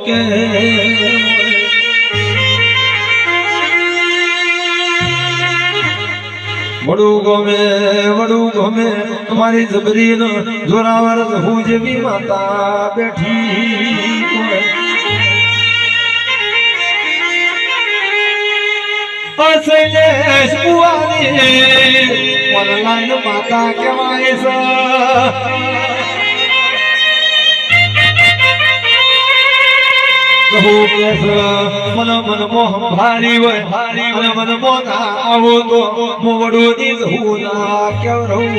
કે વડું ગમે તમારી જબરી નો જોરાવર હું જેવી માતા બેઠી અસલેશ બુવાની ઓનલાઈન માતા કહેવાય છે મન મોહ ભારી હોય મન મોહ આવો તો મોડું ની હું ના કેવરું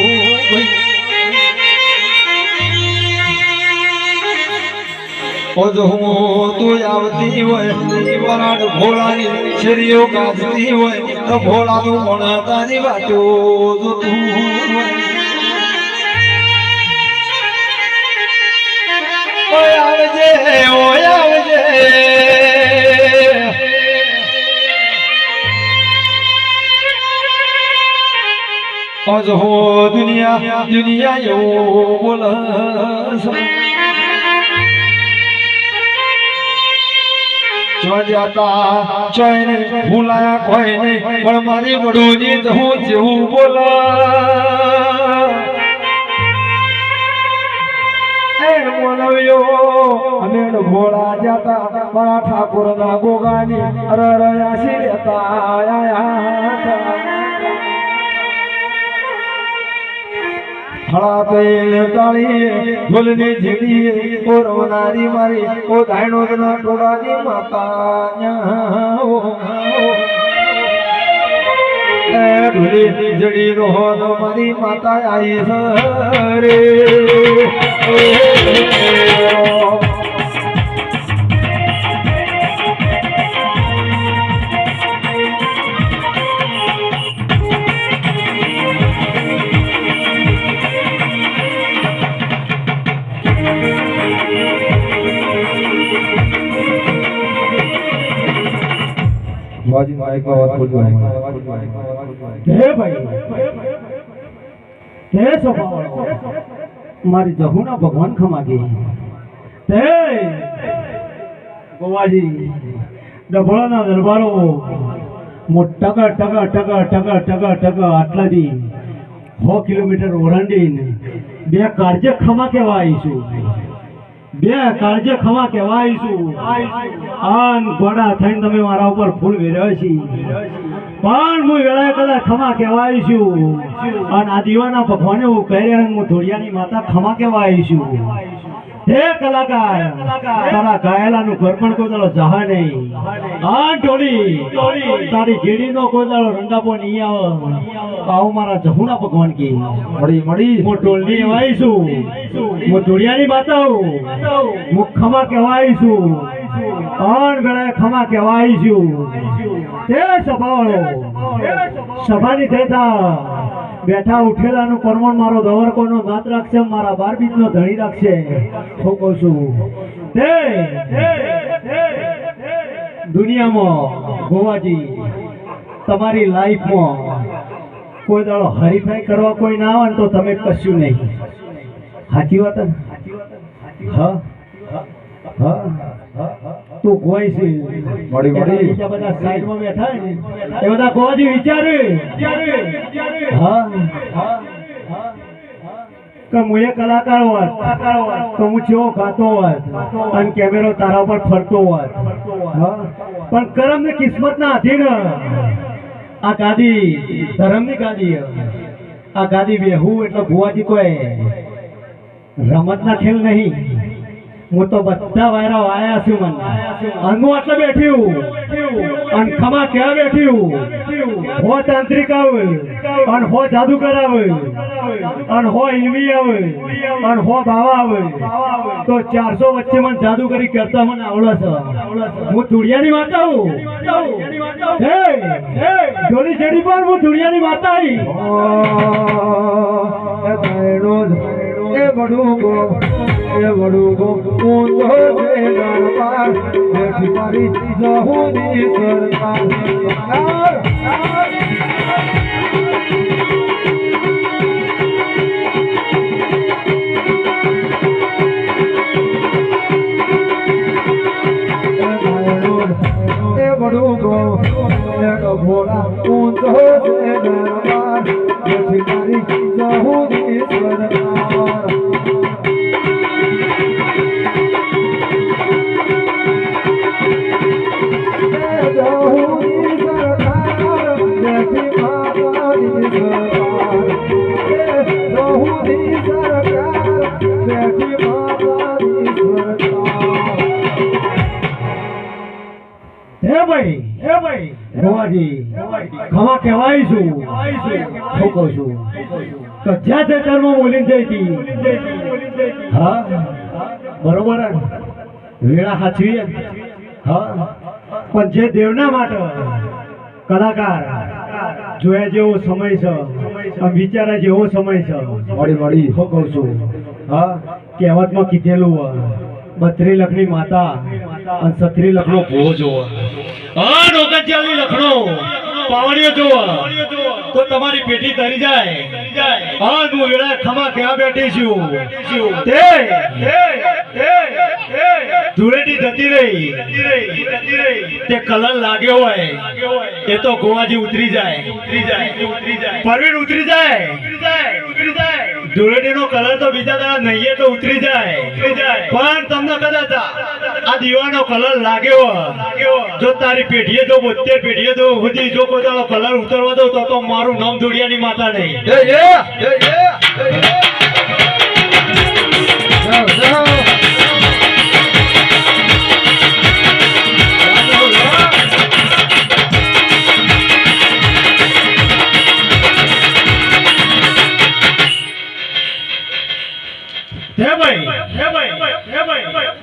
તું આવતી હોય પરાડ ભોળાની શેરીઓ ગાજતી હોય તો ભોળાનું પણ તારી વાટો જોતું ઓય આવજે આજ હો દુનિયા એવું બોલસ જાતા ચોઈને ભૂલાયા કોઈ નહીં પણ મારી વડુની તો હું જેવું બોલા અમે ભોળા જતા મારા ઠાકોર ના ગોગાની અરયાસી લેતા હળા તૈલ તાળી ઢોલની ઝીડી ઓ રવનારી મારી ઓ ધાયણો ના ટોળાની માતા ઢોલી જડી નો મારી માતા આવી સરે बाजी माइक में बात बोल हे भाई हे स्वभाव मारी जहुना भगवान खमा गई ते गोवाजी डबळाना दरबारो मोठा टका आटला दी 100 કિલોમીટર ઓરંડીને બે કાળજે ખમા કેવા આવીશું બે કાળજે ખમા કેવા આવીશું આન ઘોડા થઈને તમે મારા ઉપર ફૂલ વેર્યા છે પણ હું વેળાએ કદાચ ખમા કેવા આવીશું અને આ દીવાના ભગવાને હું કહી રહ્યા હું ધોળિયાની માતા ખમા કેવા આવીશું હે કલાકાર તારા ગાયેલાનું ઘર પણ કોઈ દાડો જહા નહીં આ ટોળી તારી ઘેડીનો કોઈ દાડો રંગાપો નહીં આવે આવું મારા જહુના ભગવાન કી મળી હું ટોળની આવીશું હું ધોળિયાની માતા હું ખમા કહેવા આવીશું અણ બેળાએ ખમા કહેવા આવીશું તે સભાની થતા બેઠા ઉઠેલાનું પરમણ મારો દવરકોનો નાત રાખશે મારા 12 બીજનો ધણી રાખશે હું કહું છું તે દુનિયામાં ગોવાજી તમારી લાઈફમાં કોઈ દાડો હરીફાઈ કરવા કોઈ ના આવે તો તમે કશું નહીં સાચી વાત હા તું કોઈ છે મળી બધા સાઈડમાં બેઠા ને એ બધા ગોવાજી વિચારે હા કે હું એક કલાકાર હોત તો હું જેવો ગાતો હોત અને કેમેરો તારા પર ફરતો હોત પણ કરમ ને કિસ્મત ના આધીન આ ગાદી ધર્મની ગાદી આ ગાદી બેહું એટલે ભુવાજી કોઈ રમત ના ખેલ નહીં હું તો બધા વાયરા આયા છું મને અને હું આટલે બેઠ્યું અને ખમા ક્યાં બેઠ્યું હો તાંત્રિક આવે અને હો જાદુગર આવે અને હો ઇલમી આવે અને હો બાવા આવે તો 400 વચ્ચે મને જાદુગરી કરતા મને આવડે છે હું ધુળિયાની માતા હું હે જોડી જેડી પર હું ધુળિયાની માતા એ બડું ગો ઊંધો છે ગણપાર બેઠી મારી જહુની સરકાર ભોળા ઊંચો છે દરબાર જેથી મારી સહુની સરકાર સહુની સરકાર જેથી માતાની સરકાર સહુની સરકાર જેથી માતાની સરકાર હે ભાઈ ગોવાજી ખમા કહેવાય છું હું કહું છું તો જ્યાં ખેતરમાં બોલીને જઈ હતી હા બરોબર જ. વેળા સાચવી હા પણ જે દેવના માટે કલાકાર જોયા જેવો સમય છે અને વિચારા જેવો સમય છે મળી હું કહું છું હા કહેવતમાં કીધેલું 32 લખની માતા અને 36 લખનો ભૂવો જોવો હા 39 લખનો પાવડીઓ જોવો તો તમારી પેટી તરી જાય હા હું વેળા ખમા ક્યાં બેઠી છું તે ધૂળેટી જતી રહી તે કલર લાગ્યો હોય એ તો ગોવાજી ઉતરી જાય પરવીન ઉતરી જાય ધૂળેટીનો કલર તો બીજા દાડા નહીં તો ઉતરી જાય પણ તમને કદાચ આ દીવાનો કલર લાગ્યો જો તારી પેઢીએ જો 72 પેઢીએ જો સુધી જો કોઈ દાડો કલર ઉતરવા દો તો મારું નામ ધૂળિયાની માતા નહીં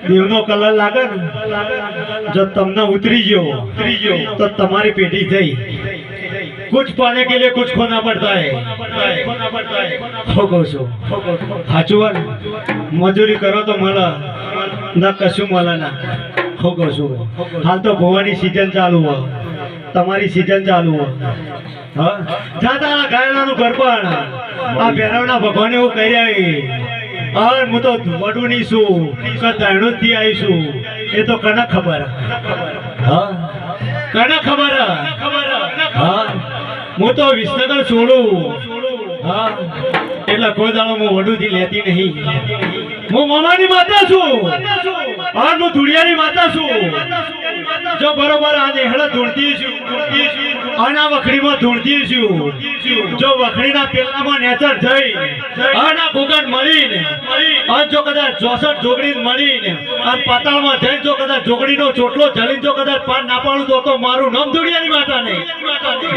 દેવનો કલર લાગે ને જો તમને ઉતરી ગયો તો તમારી પેઢી થઈ कुछ पाने के लिए कुछ खोना पड़ता है हो કહું છું સાચું મજૂરી કરો તો મળે ના કશું મળે ના હો કહું છું હાલ તો ભવાની સીઝન ચાલુ હોય તમારી સીઝન ચાલુ હોય હા જા તારા ગાયનાનું ઘર પણ આ ભેરવના ભગવાને એવું કહી રહ્યા હું તો વડુની છું કે દાણું થી આવી છું એ તો કને ખબર હા કને ખબર હા હું તો વિસનગર છોડું હા એટલે કોઈ દાડો હું વડુથી લેતી નહીં હું મામાની માતા છું હા હું ધુડિયાની માતા છું જો બરોબર આ નેહળા ધૂળતી છું આના વખડીમાં ધૂળતી છું જો વખડીના પેલામાં નેચર જઈ આના ભૂગન મળીને અને જો કદાચ 64 જોગડી મળીને અને પાતાળમાં જઈ જો કદાચ જોગડીનો ચોટલો જલી જો કદાચ પાન ના પાડું તો મારું નામ ધુડિયાની માતા નહીં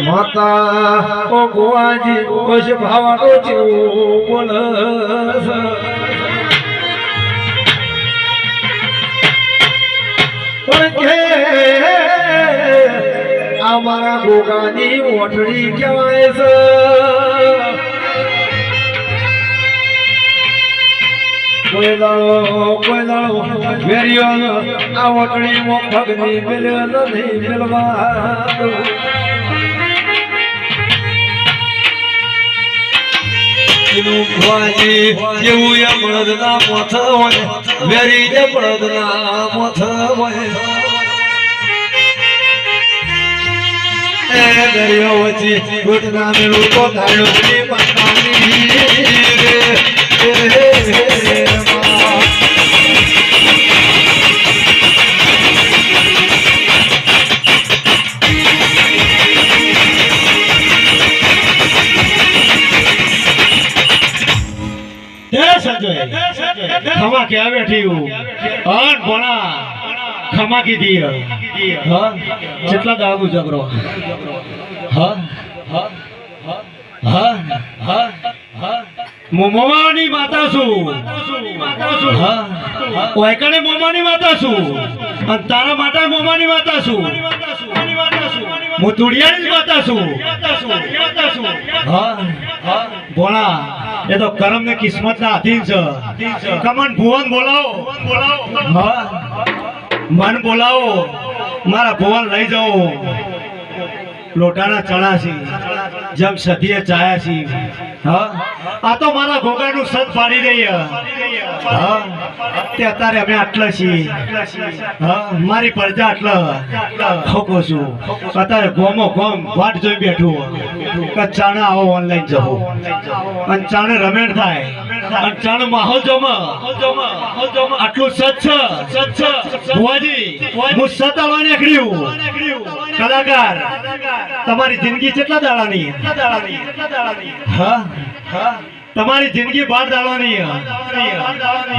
માતા ઓ ગોવાજી ઓશ ભાવાડો જેવું બોલે પણ કે અમારા ગોગાની ઓઠડી કહેવાય છે કોઈ દાડો વેરિયો આ ઓઠડી મો ભગની મિલ્યો નથી મિલવા ભગવાજી જેવું એ બળદના મોથ હોય વેરી એ બળદના મોથ હોય એ દરિયો વચ્ચે ઘૂંટના મેળું તો ધાયો खमा क्या बैठी हूँ और बड़ा खमा की दी हाँ जितना दारू जगरो हाँ हाँ हाँ हाँ हाँ मोमानी माता सु हाँ ओयकने मोमानी माता सु तारा माता मोमानी माता सु मुतुड़ियानी माता सु हाँ हाँ बोला ये तो कर्म ने किस्मत ना अधीन छ कमन भुवन बोलाओ हाँ मन बोलाओ मारा भुवन लई जाओ लोटाना चढ़ासी જેમ સધીએ ચાયા છી હા આ તો મારા ઘોઘાનું સદ પાડી રહી હા તે અત્યારે અમે આટલા છીએ હા મારી પ્રજા આટલા ખોખો છું અત્યારે ગોમો ગોમ વાટ જોઈ બેઠું કે ચાણે આવો ઓનલાઈન જવું અને ચાણે રમેણ થાય અને ચાણે માહોલ જમા આટલું સચ્છ ભુવાજી હું સતાવા નીકળ્યું કલાકાર તમારી જિંદગી કેટલા દાડાની હા તમારી જિંદગી 12 દાડાની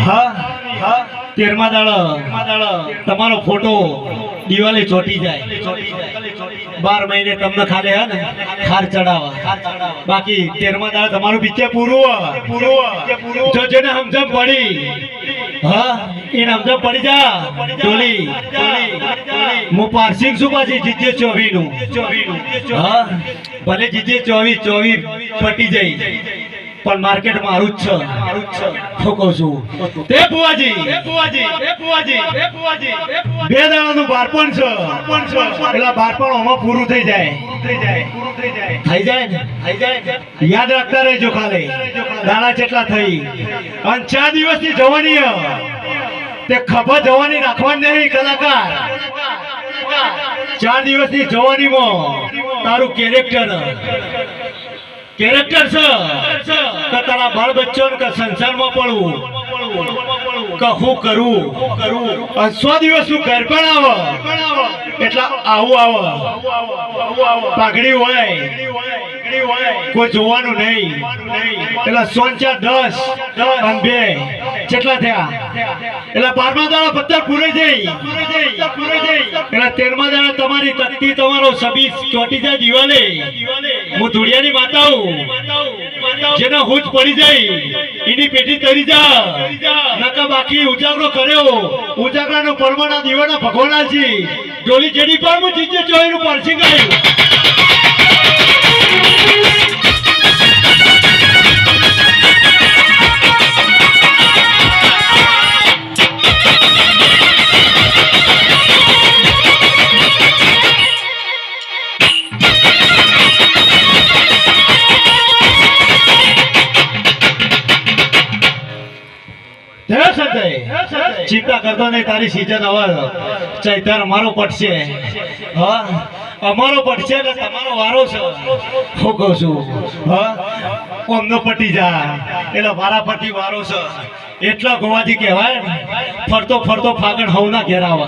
હા 13મા દાડા તમારો ફોટો દિવાલે ચોટી જાય 12 મહિને તમને ખાલે હે ને ખાર ચડાવવા બાકી 13મા દાડા તમારું પિક્ચર પૂરું જો જેને સમજમ પડી હા એને સમજમ પડી જા ટોલી હું પારસિંગ છું પાછી જીજે 24 નું હા ભલે જીજે 24 પટી જાય પણ માર્કેટ મારું જ છે ઠોકો છું તે ફુવાજી બે દાડાનું બાળપણ છે પેલા બાળપણ આમાં પૂરું થઈ જાય ને યાદ રાખતા રહેજો ખાલી દાડા જેટલા થઈ અને 4 દિવસની જવાની તે ખભા જવાની રાખવાની નહીં કલાકાર 4 દિવસની જવાનીમાં તારું કેરેક્ટર છે કે તારા બાળ બચ્ચો કે સંસારમાં પડવું કે હું કરું અને 100 દિવસ નું ઘર પણ આવે એટલે આવું આવે પાઘડી હોય કોઈ જોવાનું નહીં એટલે 100 10 અને 2 કેટલા થયા એટલે 12મા દાડા 15 પૂરે જઈ એટલે 13મા દાડા તમારી તકતી તમારો સબી ચોટી જાય દિવાલે હું ધુડિયાની માતા હું જેનો હુજ પડી જાય એની પેટી તરી જા નકા બાકી ઉજાગરો કર્યો ઉજાગરાનો પરમાના દીવાના ભગવાના છે ડોલી જેડી પર હું જીજે જોઈનું પરસી ગયું ચિંતા કરતો નહીં તારી સીઝન હવે ચૈતર અમારો પડશે હા અમારો પડશે એટલે તમારો વારો છે હું કહું છું હા ઓમનો પટી જા એટલે વારા પરથી વારો છે એટલા ગોવાજી કહેવાય ને ફરતો ફરતો ફાગણ હવના ઘેર આવે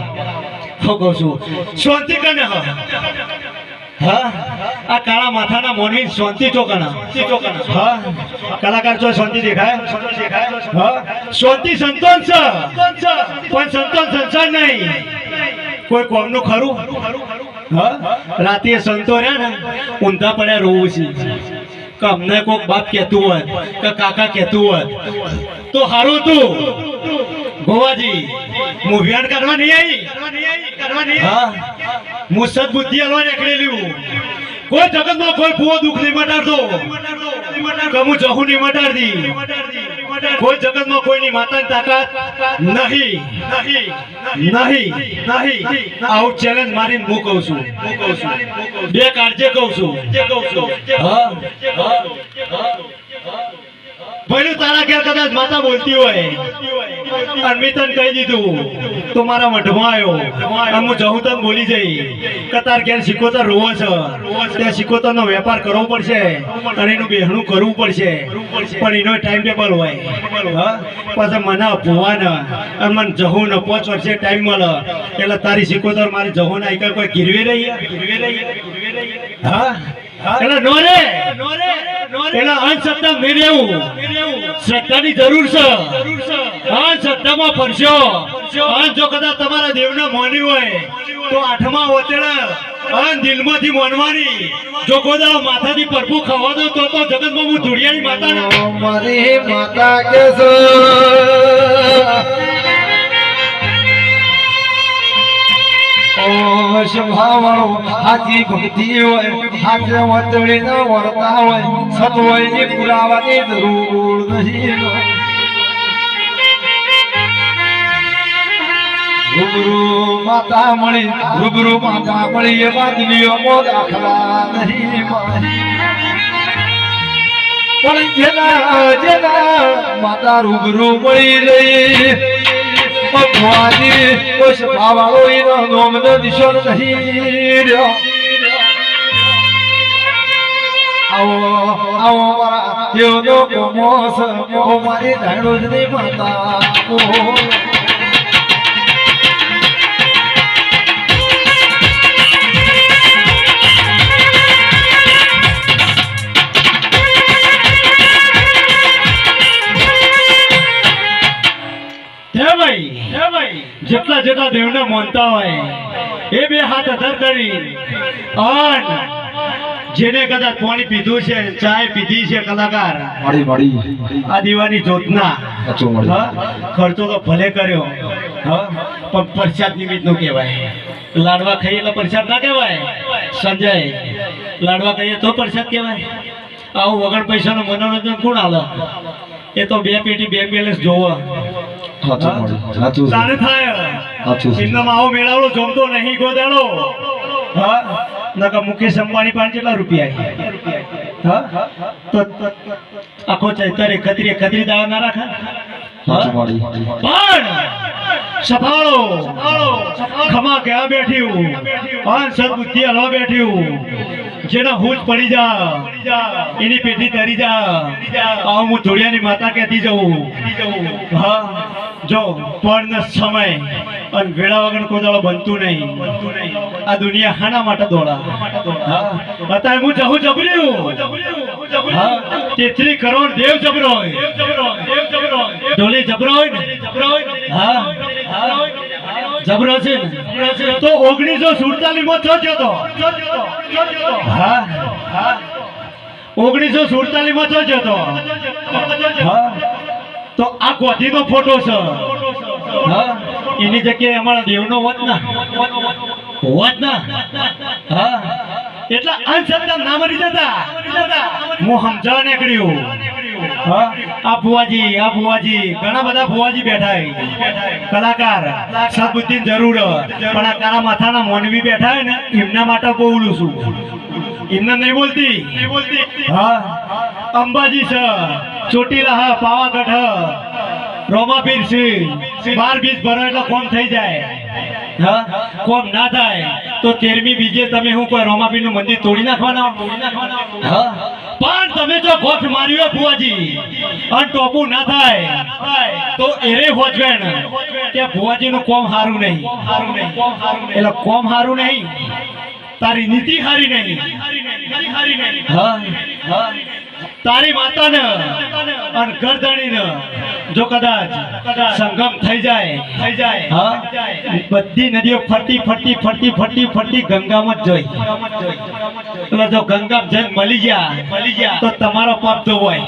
હું કહું છું શાંતિ કને હા આ કાળા માથાના મોનવી શાંતિ ચોકના હા કલાકાર જો શાંતિ દેખાય હા શાંતિ સંતોષ છે પણ સંતોષ સંસાર નહીં કોઈ કોમનું ખરું હા રાતે સંતો રહ્યા ને ઊંધા પડ્યા રોવું છે કે અમને કોઈક બાપ કહેતું હોત કે કાકા કહેતું હોત તો હારું તું ગોવાજી હું વ્યાણ કરવા નહીં આવી હા હું સદબુદ્ધિ હલવા નીકળેલી કોઈ જગતમાં કોઈ ભૂવો દુઃખ નહીં મટાડતો કે હું જહુ નહીં મટાડતી કોઈ જગતમાં કોઈની માતાની તાકાત નહીં આવું ચેલેન્જ મારીને હું કહું છું બે કાળજે કહું છું હા ભલે તારા ઘેર કદાચ માતા બોલતી હોય અને મેં તને કહી દીધું તો મારા મઢમાં આવ્યો અને હું જહું તને બોલી જઈ કે તાર ઘેર સિકોતર રોવો છે ત્યાં સિકોતરનો વેપાર કરવો પડશે અને એનું બેહણું કરવું પડશે પણ એનો ટાઈમ ટેબલ હોય હા પાછા મને ભૂવાના અને મને જહું ને 5 વર્ષે ટાઈમ મળે એટલે તારી સિકોતર મારી જહું ના આગળ કોઈ ગીરવે રહી હા એટલે નો રે એટલે અંધશ્રદ્ધા મેં રહેવું શ્રદ્ધાની જરૂર છે અંધશ્રદ્ધામાં ફરશો અને જો કદાચ તમારા દેવને માન્યું હોય તો 8મા ઓતેડા અને દિલમાંથી માનવાની જો કોઈ દાડો માથાથી પરપું ખાવા દો તો જગતમાં હું ધુડિયાની માતા મારી માતા કે સ્વભાવવાળો હાથી ભક્તિ હોય હાથે વતળી ના વળતા હોય સત્વયની પુરાવાની જરૂર નહીં રૂબરૂ માતા મળી એ બાદલીઓમાં દાખલા નહીં પણ જેના માતા રૂબરૂ મળી રહી ભગવાનની કોઈ સભાવાળો એનો નોમનો દિશો નહીં રહ્યો. આવો મારા દેવનો કોમોસ ઓ મારી ધાણોજની માતા. જેટલા જેટલા દેવને માનતા હોય એ બે હાથ અધર કરી અને જેને કદાચ પાણી પીધું છે, ચાય પીધી છે, કલાકાર આ દીવાની જોતના ખર્ચો તો ભલે કર્યો, પણ પ્રસાદ નિમિત્ત નું કહેવાય. લાડવા ખાઈએ એટલે પ્રસાદ ના કહેવાય. સંજય, લાડવા ખાઈએ તો પ્રસાદ કહેવાય? આવું વગર પૈસાનું મનોરંજન કોણ આલે? એ તો બે પેટી બે બેલેન્સ જોવો તાને થાય. એમનામાં આવો મેળાવડો જમતો નહીં ગોદાડો. નકા મુકેશ અંબાણી પાસે કેટલા રૂપિયા તો આખો ચૈતર એકત્રી દાવા ના રાખે. પણ સફાળો ખમા ક્યાં બેઠ્યું, સદબુદ્ધિ હલવા બેઠ્યું. જેના હુજ પડી જા એની પેટી તરી જા. હું ધોળિયાની માતા કહેતી જવું. હા, જો પણ સમય અને વેળા વગર કોઈ દાડો બનતું નહીં. આ દુનિયા હાના માટે દોડા. અત્યારે હું જહું જબર્યું. 33 કરોડ દેવ જબરો હોય. ઢોલી જબરો હોય ને? હા, જબરો છે ને? તો 1947 માં છો તો 1947 માં છો તો તો આ ગોધીનો ફોટો છે. એની જગ્યાએ અમારા દેવનો હોત ના. એટલા અંધશ્રદ્ધા ના મરી જતા. હું સમજાવવા નીકળ્યું. આ ફુવાજી ઘણા બધા ફુવાજી બેઠા કલાકાર. સદબુદ્ધિ જરૂર, પણ આ કાળા માથાના મોનવી બેઠા હોય ને એમના માટે બોલું છું. એમને નહીં બોલતી. હા, અંબાજી છે, ચોટીલા, પાવાગઢ, રોમાપીર છે. 12 બીજ ભરો એટલે કોમ થઈ જાય. કોમ ના થાય તો 13મી બીજે તમે શું કોઈ રોમાપીર નું મંદિર તોડી નાખવાના. પણ તમે જો ગોઠ માર્યો હોય ફુવાજી અને ટોપું ના થાય તો એરે હોજવેણ કે ફુવાજી નું કોમ હારું નહીં. એટલે કોમ હારું નહીં, તારી નીતિ હારી નહીં. તારી માતાને અને ગરદણીને જો કદાચ સંગમ થઈ જાય બધી નદીઓ ફરતી ગંગામાં જ જોઈ. એટલે જો ગંગા જઈને મળી ગયા તો તમારો પાપ ધોવાય.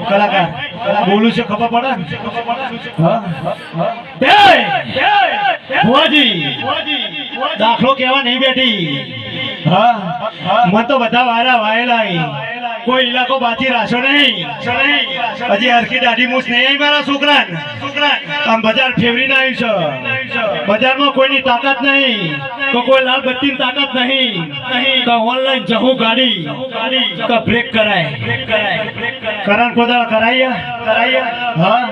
કલાકાર બોલું છે ખબર પડે ને? ભુવાજી દાખલો કેવા નહીં બેઠી. મને તો બધા વાયરા વાયેલા. કોઈ ઇલાકો બાકી રાશો નહીં. હજી હરખી દાઢી મૂછ નહીં આવી મારા છોકરા. આમ બજાર ફેવરીને આવ્યું છે. બજારમાં કોઈની તાકાત નહીં, તો કોઈ લાલ બત્તીની તાકાત નહીં. ઓનલાઈન જહું ગાડી બ્રેક કરાય. કરાન કોદાળ કરાય. હા,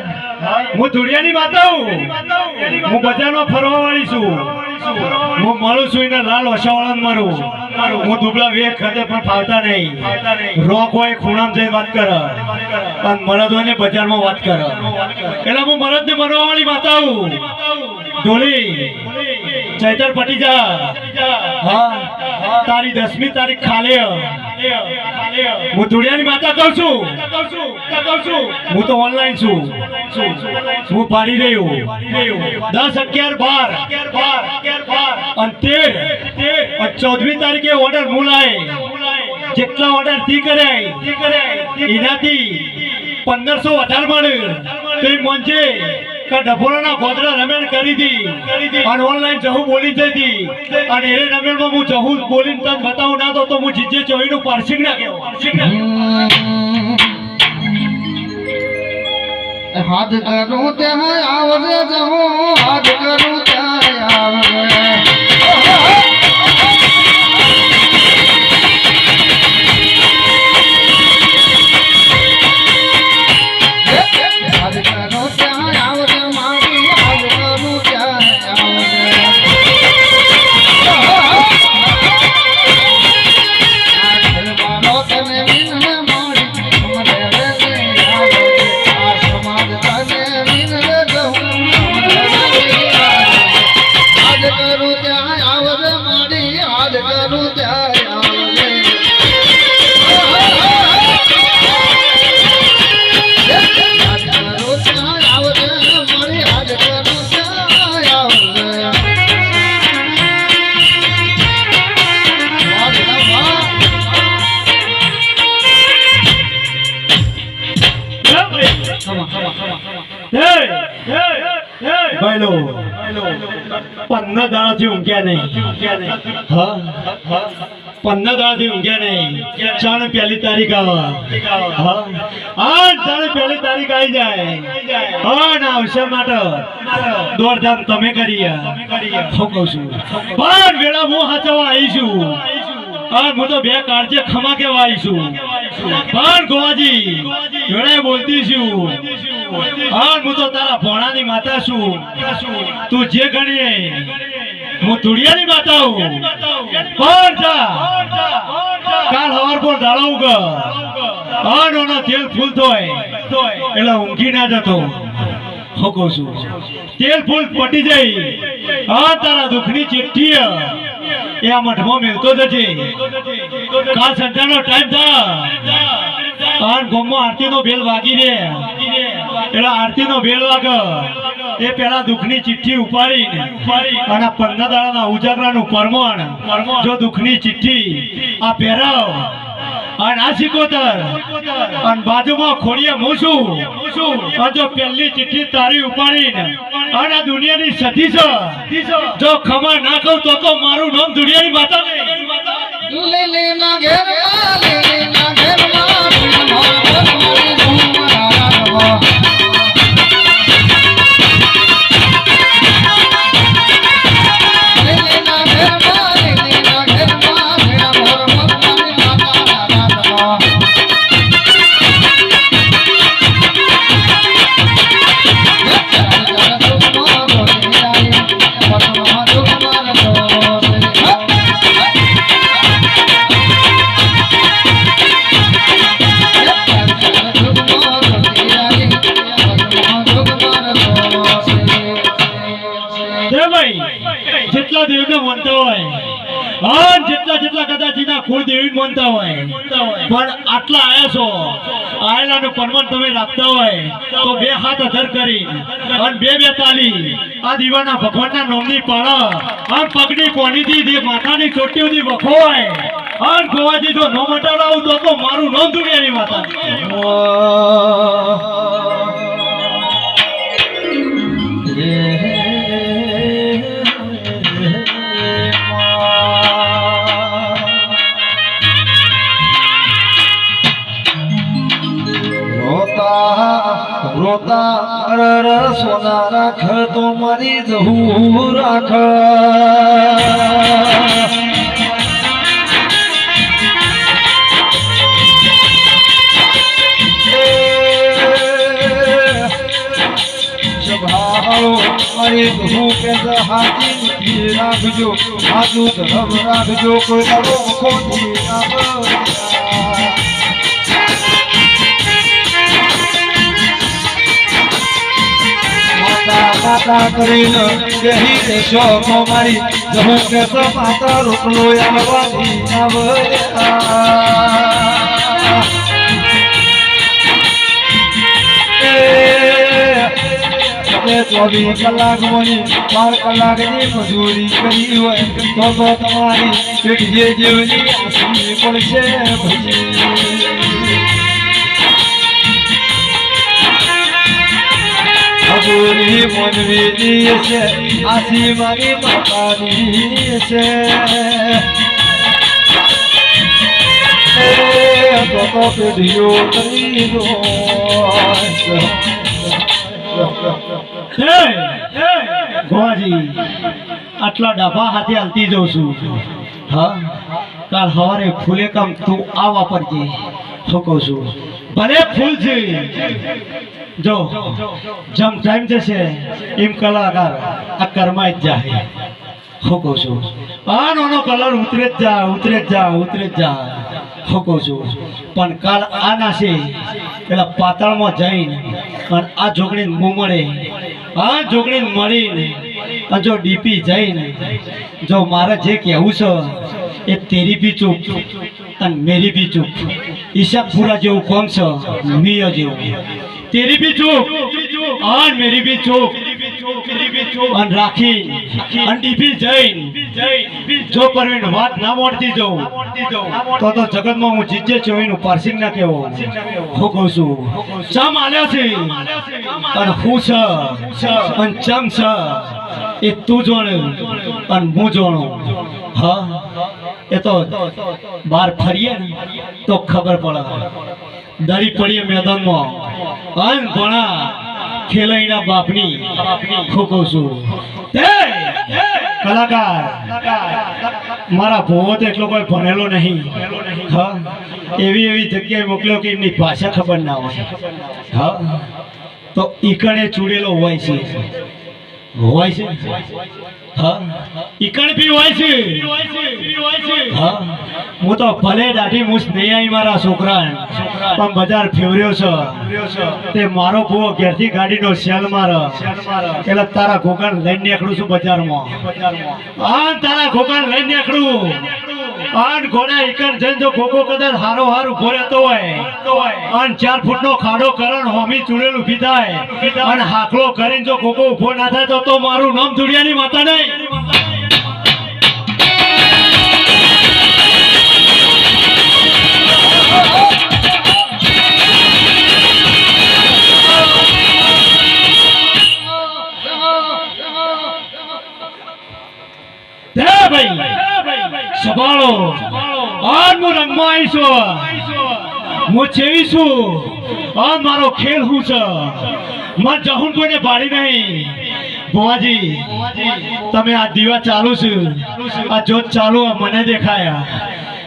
હું ધુડિયાની માતા હું બજારમાં ફરવા વાળી છું. હું મળું છું એને લાલ ઓછાવાળા મારું. હું દુબળા વેખ ખાતે પણ ફાવતા નહીં. રોક હોય ખૂણામાં જઈ વાત કરે અને મરદ હોય ને બજારમાં વાત કરે. એટલે હું મરદ ને મરવા વાળી માતા હું. ઢોલી ચૈતર પટી જા. હા, તારી 10મી તારીખ ખાલે. હું ધુડિયાની માતા કહું છું. હું તો ઓનલાઈન છું. હું પાડી રહ્યું 10, 11, 12 અને 14મી તારીખે ઓર્ડર મુલાય. જેટલા ઓર્ડર થી કરાય એનાથી 1500 વધારે મળે. તો મોંચે ડફોરાના ગોદરા રમેણ કરી હતી અને ઓનલાઈન જહું બોલી જતી અને એ રમેણમાં હું જહું બોલીને તને બતાવું ના તો હું જીજે ચોવીનું પાર્સિંગ ના કહેવું. હાથ કરું ત્યાં આવજે જહું, હાથ કરું ત્યાં આવજે. 15 દાડાથી ઊંઘ્યા નહીં હા 15 દાડાથી ઊંઘ્યા નહીં ચાણ પહેલી તારીખ આવે હા ચાણ પહેલી તારીખ આવી જાય ના અવસર માટે દોડધામ તમે કરી શું કહું છું પણ વેળા હું હાચવા આવીશું હું તો બે કાળજે ખમા કેવા આવીશું પણ ગોવાજી વેળાએ બોલતી છું હું તો તારા ભોણાની માતા છું તું જે ગણીએ હું ધુડિયાની માતા હું પણ કાલ હવાર પર દાડો ઉગ તેલ ફૂલ થાય એટલે ઊંઘી ના જતો હું કહું છું તેલ ફૂલ પટી જાય તારા દુઃખની ચિઠ્ઠી એ આ મઠમાં મેળતો જશે કાલ સંજાનો ટાઈમ થા ગોમમાં આરતી નો બેલ વાગી રે એટલે આરતી નો બેલ વાગ એ પેલા દુઃખની ચિઠ્ઠી ઉપાડીને અને 15 દાડાના ઉજાગરાનું પરમણ જો દુઃખની ચિઠ્ઠી આ પહેરાવ અને આ સિકોતર અને બાજુમાં ખોડીએ મૂછું અને જો પહેલી ચિઠ્ઠી તારી ઉપાડીને અને આ દુનિયાની સતી છે જો ખબર ના કહું તો મારું નામ દુનિયાની માતા જેટલા દેવને માનતા હોય જેટલા કદાચ એના કુળદેવી માનતા હોય પણ આટલા આયા છો આયેલાનું પરમાન તમે રાખતા હોય તો બે હાથ અધર કરી અને બે તાલી આ દીવાના ભગવાનના નામની પાળો અને પગની કોણીથી જે માથાની ચોટી સુધી વખો હોય અને ગોવાજી જો નો મટાડાવું તો મારું નામ દુનિયાની માતા રોતા સોના રાખ તો મારી જહુ રાખ મારી જહુ કે હાથી રાખજો હાજુ ધર્મ રાખજો કોઈ તારો ખોટી માતા કરીને કહી દેશો મારી જહું કે માતા રોકલો આવવાની તમે 24 કલાક મને 12 કલાકની મજૂરી કરી હોય તો તમારી પેઢીએ જેવની આસી પડશે ભગોરી મનવીની છે આસી મારી માતાની છે તો પેઢીઓ કરી દો ગોવાજી આટલા ડાભા હાથે હાલતી જઉં છું હા કાલ સવારે ફૂલે કામ તું આ વાપરજે શું કહું છું ભલે ફૂલ છે જો જેમ ટાઈમ જશે એમ કલાકાર આ કરમાઈ જ જાય શું કહું છું આનો કલર ઉતરે જ જા શું કહું છું પણ કાલ આ નાશે પેલા પાતાળમાં જઈને અને આ જોગણીને મૂમળે આ જોગણીને મળીને અને જો ડીપી જઈને જો મારે જે કહેવું છે એ તેરી બી ચૂપ અને મેરી બી ચૂપ ઈશાકપુરા જેવું કોમ છે મિયા જેવું તેરી भी चूक और मेरी भी चूक અને રાખી અને ડીપી જઈને જો પરવીન વાત ના મોડતી જઉં તો જગતમાં હું જીજે ચોઈનું પાર્સિંગ ના કેવો હું કહું છું ચમ આલ્યો છે અને હું છે અને ચમ છે એ તું જોણે અને હું જોણું હા એ તો બહાર ફરીએ ને તો ખબર પડે દરી પડીએ મેદાનમાં અન ભણા ખેલૈના બાપની હું કહું છું કલાકાર મારા ભોવો તો એટલો કોઈ ભણેલો નહીં હા એવી જગ્યાએ મોકલ્યો કે એમની ભાષા ખબર ના હોય હા તો ઈકણે ચૂડેલો હોય છે હા ઈકણ બી હોય છે હા હું તો ભલે દાઢી મૂછ નહીં આવી મારા છોકરા પણ બજાર ફેવર્યો છે તે મારો ભૂવો ઘેરથી ગાડીનો સેલ મારે એટલે તારા ઘોઘાણ લઈને નીકળું છું બજારમાં તારા ઘોઘાણ લઈને નીકળું આન ઘોડા ઈકણ જઈને જો ઘોઘો કદાચ હારો ઉભો રહેતો હોય અને 4 ફૂટનો ખાડો કરણ હોમી ચૂડેલું પીધાય અને હાકલો કરીને જો ઘોઘો ઉભો ના થાય તો મારું નામ ધુડિયાની માતા નહીં સંભાળો આજ હું રંગમાં આવીશું હું ચેવીશું આજ મારો ખેલ હું છે મને જહું કોઈને ભાડી નહીં ભુવાજી તમે આ દીવા ચાલુ છે આ જોત ચાલુ મને દેખાયા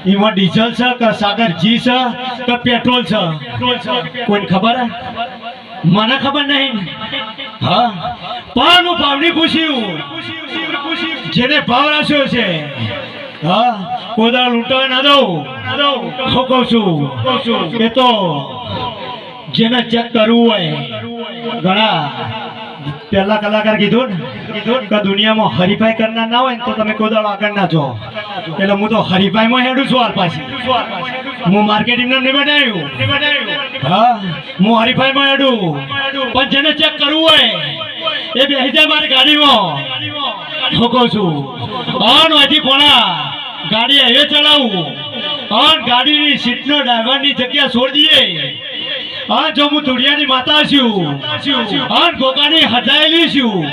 એમાં ડીઝલ છે કે સાગર જી છે કે પેટ્રોલ છે કોઈને ખબર મને ખબર નહીં હા પણ હું ભાવની પૂછ્યું જેને ભાવ રાખ્યો છે હા કોદા લૂંટવા ના દઉં હું કહું છું એ તો જેને ચેક કરવું હોય ઘણા પહેલા કલાકાર કીધું ને કે દુનિયામાં હરીફાઈ કરનાર ના હોય ને તો તમે કોદાળ આગળ ના જો એટલે હું તો હરીફાઈમાં હેડું છું હાલ પાછી હું માર્કેટિંગ નહીં બનાવ્યું હા હું હરીફાઈમાં હેડું પણ જેને ચેક કરવું હોય એ બેસી જાય મારી ગાડીમાં હું કહું છું હજી પોણા ગાડી હાઈવે ચલાવું ગાડીની સીટનો ડ્રાઈવરની જગ્યા છોડી દઈએ જો હું ધુડિયાની માતા છું ગોગાની હજાયેલી છું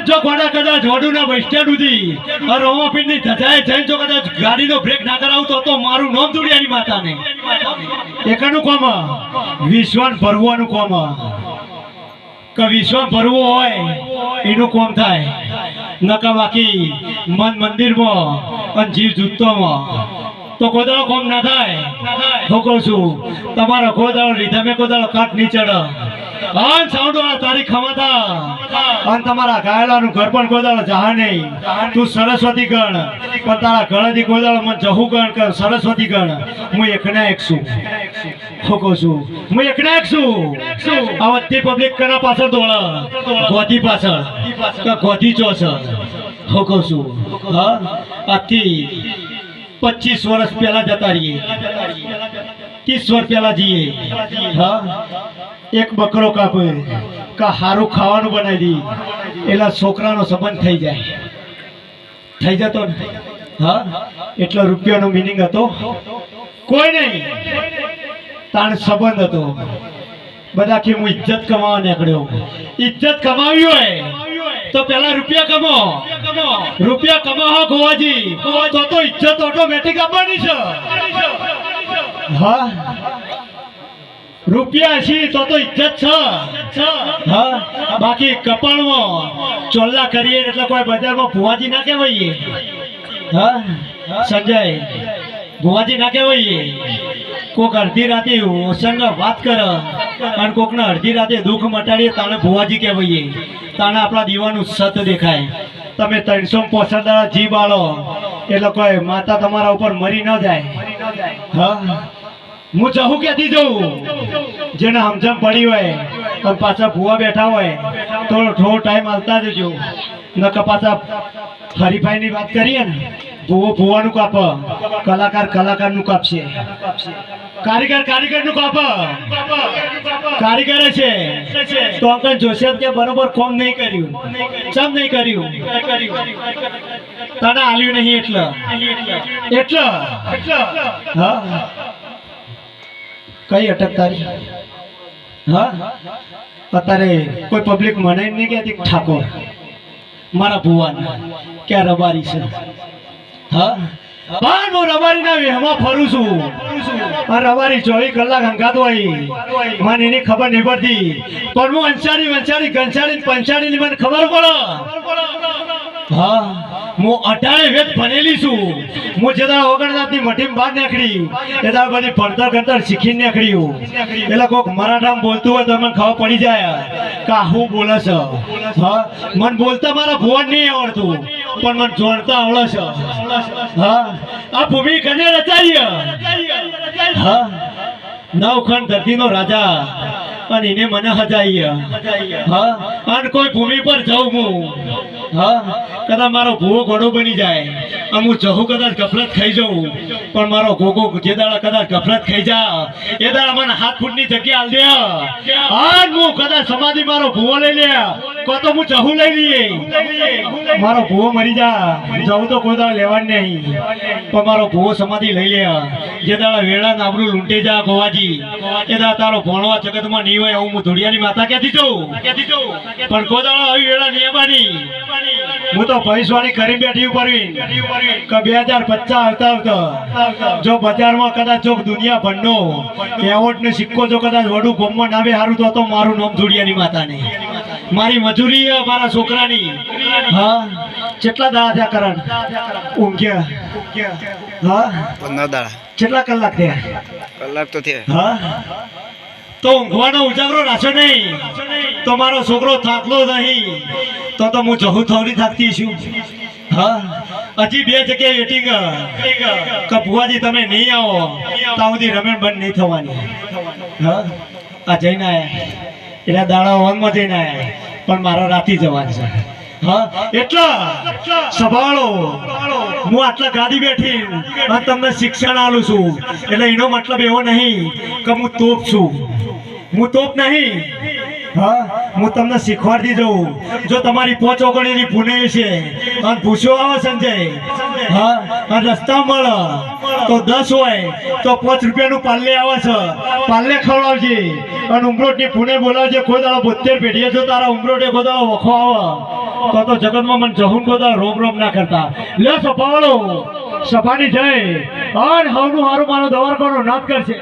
જો ઘોડા કદાચ વડુના બસ સ્ટેન્ડ સુધી રોમાપીરની ધજાએ જઈને જો કદાચ ગાડીનો બ્રેક ના કરાવતો તો મારું નામ ધુડિયાની માતા નહીં એકાનું કોમ વિશ્વાસ ભરવાનું કોમ કે વિશ્વાસ ભરવો હોય એનું કોમ થાય નકા બાકી મન મંદિરમાં અને જીવ જૂતોમાં તો કોદાળો કોમ ના થાય હું કહું છું તમારો કોદાળો લીધા મેં કોદાળો કાટ નહીં ચડે સાઉન્ડ તારી ખમાતા અને તમારા ગાયેલાનું ઘર પણ કોદાળો જહા નહીં તું સરસ્વતી ગણ પણ તારા ઘરેથી કોદાળો મને જહું ગણ કે સરસ્વતી ગણ હું એકના એક છું હું કહું છું હું એકના એક છું આ બધી પબ્લિક કના પાછળ દોડે ગોધી પાછળ કે ગોધી ચોસ હું કહું છું હા આજથી 25 વર્ષ પહેલા જતા રહીએ 30 વર્ષ પહેલા જઈએ હા એક બકરો કાપે કે હારું ખાવાનું બનાવી દી એટલે છોકરાનો સંબંધ થઈ જાય થઈ જતો ને હા એટલો રૂપિયાનો મિનિંગ હતો કોઈ નહીં તાણ સંબંધ હતો બધા કે હું ઇજ્જત કમાવા નીકળ્યો ઇજ્જત કમાવી હોય તો પેલા રૂપિયા કમાવો રૂપિયા કમાવો ગોવાજી તો ઇજ્જત ઓટોમેટિક આપવાની છે હા રૂપિયા છે તો ઇજ્જત છે હા બાકી કપાળમાં ચોલ્લા કરીએ એટલે કોઈ બજારમાં ભુવાજી ના કહેવાય હા સંજય ભુવાજી ના કહેવાય કોક અડધી રાતે ઓસંગ વાત કરે અને કોકને અડધી રાતે દુઃખ મટાડીએ તાણે ભુવાજી કહેવાય તાણે આપણા દીવાનું સત દેખાય તમે 365 જી બાળો એટલે કોઈ માતા તમારા ઉપર મરી ન જાય હા હું જહું ક્યાંથી જઉં જેને સમજણ પડી હોય અને પાછા ભુવા બેઠા હોય તો થોડો ટાઈમ હાલતા જજો નકર પાછા હરીફાઈની વાત કરીએ ને ભુવો ભુવાનું કાપ કલાકાર કલાકારનું કાપશે કારીગર નું કારીગર છે તો અંકલ જોસેફ કે બરોબર કોમ નહીં કર્યું ચમ નહીં કર્યું તને આલ્યું નહીં એટલે હા કઈ અટક તારી હા અત્યારે કોઈ પબ્લિક મને નહીં કહેતી ઠાકોર મારા ભુવાન કે રબારી છે હા પણ હું રબારી ના વેહમાં ફરું છું આ રબારી 24 કલાક હંગાત હોય મને એની ખબર નહીં પડતી પણ હું અંચારી પંચાળી મને ખબર પડે હા હું 18 વેદ ભણેલી છું હું જે દાડા ઓગણનાથની મઠીમાં બહાર નીકળી એ દાડા બધી ભણતર શીખીને નીકળ્યું એટલે કોઈક મરાઠામાં બોલતું હોય તો મને ખબર પડી જાય કે આ હું બોલે છે હા મને બોલતા મારા ભુવન નહીં આવડતું પણ મને જોડતા આવડે છે હા આ ભૂમિ કને રચાઈ હા નવખંડ ધરતીનો રાજા અને એને મને હજાઈ હા અને કોઈ ભૂમિ પર જાઉં હું હા કદાચ મારો ભૂવો ઘોડો બની જાય અને હું જહું કદાચ ગફલત ખાઈ જાઉં પણ મારો ગોગો જે દાડા કદાચ ગફલત ખાઈ જા એ દાડા મને 7 ફૂટની જગ્યા આલ દે અને હું કદાચ સમાધિ મારો ભૂવો લઈ લે કો તો હું જહું લઈ લઈએ મારો ભૂવો મરી જા જહું તો કોઈ દાડા લેવાનું નહીં પણ મારો ભૂવો સમાધિ લઈ લે જે દાડા વેળા નાબરું લૂંટી જા ગોવાજી એ દાડા તારો ભણવા જગતમાં નહીં હોય હું ધોડિયાની માતા ક્યાંથી જાઉં પણ કોઈ દાડા આવી વેળા નહીં આવવાની હું તો ભવિષ્યવાણી કરી બેઠી ઉપરવી કે 2050 આવતા જો બજારમાં કદાચ જો દુનિયા ભરનો એવોર્ડ ને સિક્કો જો કદાચ વડું ગોમમાં નાવે હારું તો મારું નામ ધોડિયાની માતા નહીં મારી મજૂરી મારા છોકરાની હા કેટલા દાડા થયા કરણ ઊંઘ્યા હા 15 દાડા કેટલા કલાક થયા કલાક તો થયા હા તો ઊંઘવાનો ઉજાગરો રાખો નહીં તો મારો છોકરો થાકલો નહીં તો હું જહું થોડી થાકતી છું હા હજી 2 જગ્યાએ વેટિંગ કે ભુવાજી તમે નહીં આવો તો સુધી રમેણ બંધ નહીં થવાની હા આ જઈને આયા એટલે દાડા વનમાં જઈને આયા પણ મારો રાતી જવાનું છે હા એટલા સંભાળો હું આટલા ગાડી બેઠી અને તમને શિક્ષણ આલું છું એટલે એનો મતલબ એવો નહીં કે હું તોપ છું હું તોપ નહીં હા હું તમને શીખવાડી દઉં જો તમારી 5 ઓગણીની પુણે છે અને પૂછો આવે સંજય હા અને રસ્તા મળે તો 10 હોય તો 5 રૂપિયાનું પાલ્લે આવે છે પાલ્લે ખવડાવજે અને ઉમરોટની પુણે બોલાવજે કોઈ દાડો 72 પેઢીએ જો તારા ઉમરોટે કોઈ દાડો વખો આવે તો જગતમાં મને જહુન કોઈ દાડો રોમ ના કરતા લે સપાળો સભાની જય અને હવનું હારું મારો દવાર કોનો નાદ કરશે